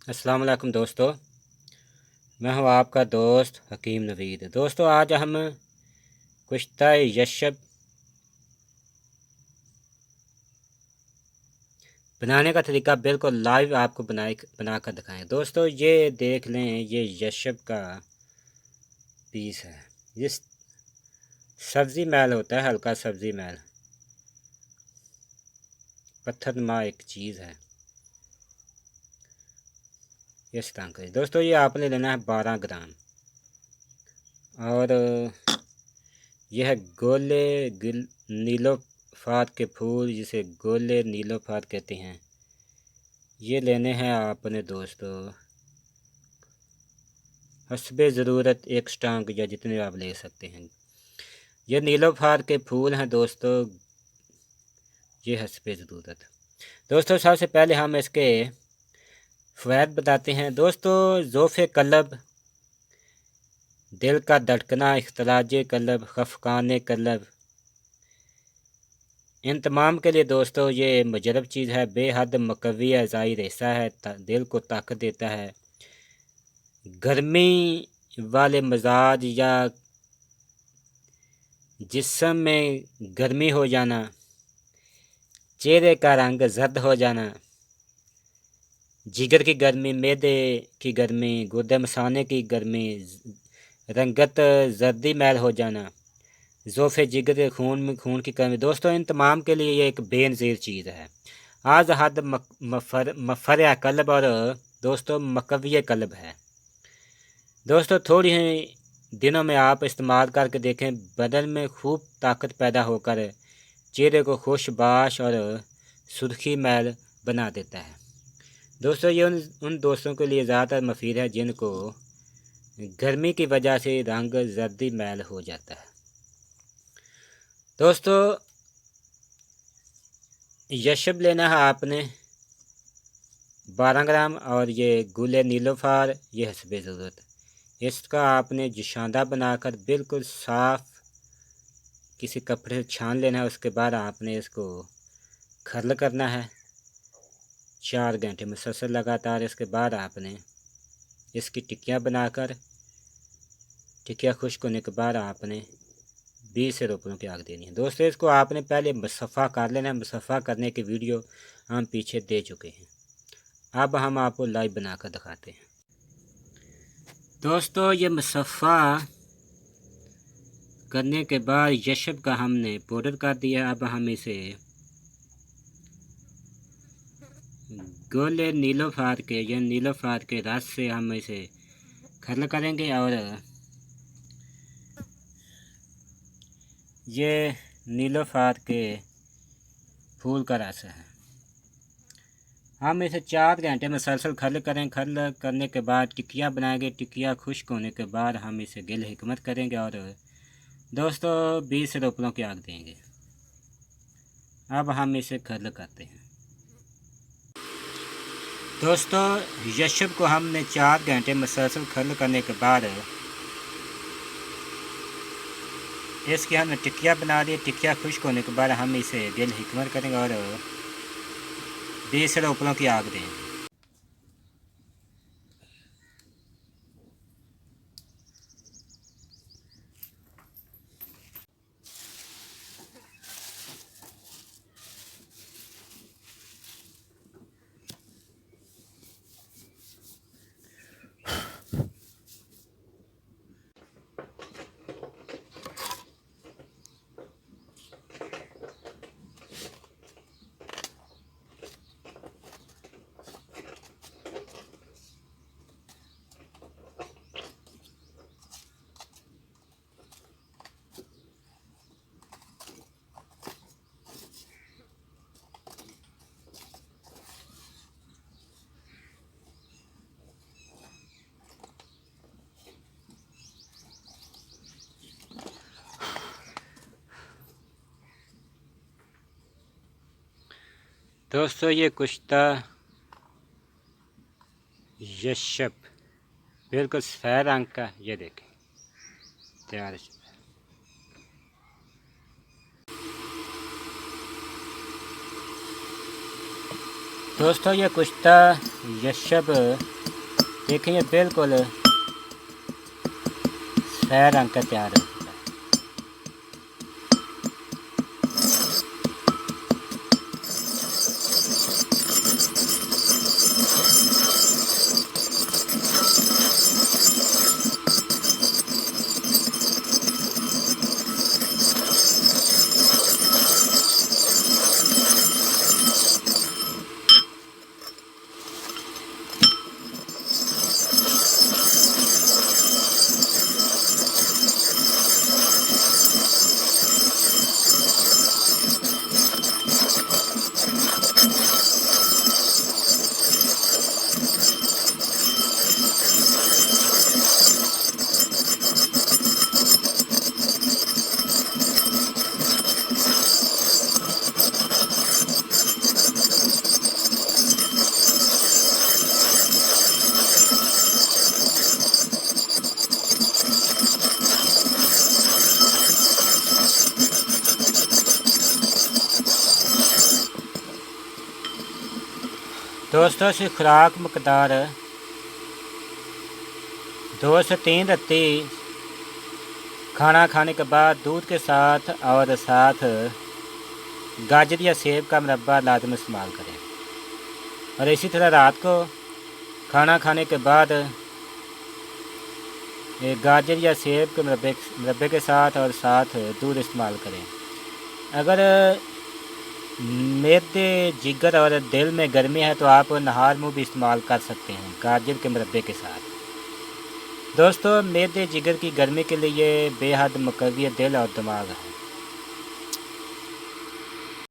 अस्सलाम वालेकुम दोस्तों, मैं हूं आपका दोस्त हकीम नवीद। दोस्तों आज हम कुश्ता यशब बनाने का तरीका बिल्कुल लाइव आपको बना कर दिखाएं। दोस्तों ये देख लें, ये यशब का पीस है। ये सब्ज़ी मैल होता है, हल्का सब्ज़ी मैल पत्थरनुमा एक चीज़ है। इस तरह का दोस्तों ये आपने लेना है 12 ग्राम। और यह गोले नीलोफार के फूल, जिसे गोले नीलोफार कहते हैं, ये लेने हैं आपने दोस्तों हस्बे ज़रूरत एक स्टांग या जितने आप ले सकते हैं। ये नीलोफार के फूल हैं दोस्तों, ये हस्बे ज़रूरत। दोस्तों सबसे पहले हम इसके फ़वाइद बताते हैं। दोस्तों ज़ोफ़े कल्ब, दिल का धड़कना, इख्तिलाज कल्ब, खफकान कल्ब, इन तमाम के लिए दोस्तों ये मुजरब चीज़ है। बेहद मकवी अज़ाई रेसा है, दिल को ताकत देता है। गर्मी वाले मजाज या जिस्म में गर्मी हो जाना, चेहरे का रंग जर्द हो जाना, जिगर की गर्मी, मैदे की गर्मी, गुर्दे मसाने की गर्मी, रंगत जर्दी मैल हो जाना, ज़ोफ़े जिगर के खून की कमी, दोस्तों इन तमाम के लिए ये एक बेनज़ीर चीज़ है। आज हद मफर कल्ब और दोस्तों मकवी कल्ब है। दोस्तों थोड़ी ही दिनों में आप इस्तेमाल करके देखें, बदन में खूब ताकत पैदा होकर चेहरे को खुशबाश और सुर्खी मैल बना देता है। दोस्तों ये उन दोस्तों के लिए ज़्यादातर मुफीद है जिनको गर्मी की वजह से रंग जर्दी मैल हो जाता है। दोस्तों यशब लेना है आपने 12 ग्राम और ये गुले नीलोफार, ये हस्बे ज़रूरत। इसका आपने जुशांदा बनाकर बिल्कुल साफ़ किसी कपड़े से छान लेना है। उसके बाद आपने इसको खर्ल करना है 4 घंटे मुसलसल लगातार। इसके बाद आपने इसकी टिक्कियाँ बनाकर, टिक्कियाँ खुश्क होने के बाद आपने 20 से रुपयों की आग देनी है। दोस्तों इसको आपने पहले मुसफ़ा कर लेना है। मुसफ़ा करने की वीडियो हम पीछे दे चुके हैं। अब हम आपको लाइव बनाकर दिखाते हैं। दोस्तों ये मुसफ़ा करने के बाद यशब का हमने पाउडर कर दिया। अब हम इसे गोले नीलोफार के या नीलोफार के रस से हम इसे खर्ल करेंगे। और ये नीलोफार के फूल का रस है। हम इसे 4 घंटे मुसलसल खर्ल करें। खर्ल करने के बाद टिक्कियाँ बनाएंगे। टिक्कियाँ खुश्क होने के बाद हम इसे गिल हिकमत करेंगे और दोस्तों 20 रुपयों की आग देंगे। अब हम इसे खर्ल करते हैं। दोस्तों यशब को हमने 4 घंटे मुसलसल खर्ल करने के बाद इसकी हमने टिक्कियाँ बना दी। टिक्कियाँ खुश्क होने के बाद हम इसे गिल हिकमत करेंगे और 20 रुपयों की आग देंगे। दोस्तों ये कुश्ता यशब बिल्कुल सफ़ेद रंग का, ये देखें तैयार है। दोस्तों ये कुश्ता यशब देखें ये बिल्कुल सफ़ेद रंग का तैयार हो चुका है। दोस्तों इसकी खुराक मकदार 2 से 3 रत्ती खाना खाने के बाद दूध के साथ और साथ गाजर या सेब का मुरब्बा लाजमी इस्तेमाल करें। और इसी तरह रात को खाना खाने के बाद गाजर या सेब के मुरब्बे के साथ और साथ दूध इस्तेमाल करें। अगर मैदे जिगर और दिल में गर्मी है तो आप नहार मुँह भी इस्तेमाल कर सकते हैं गाजर के मुरब्बे के साथ। दोस्तों मैदे जिगर की गर्मी के लिए बेहद मुकव्वी दिल और दिमाग है।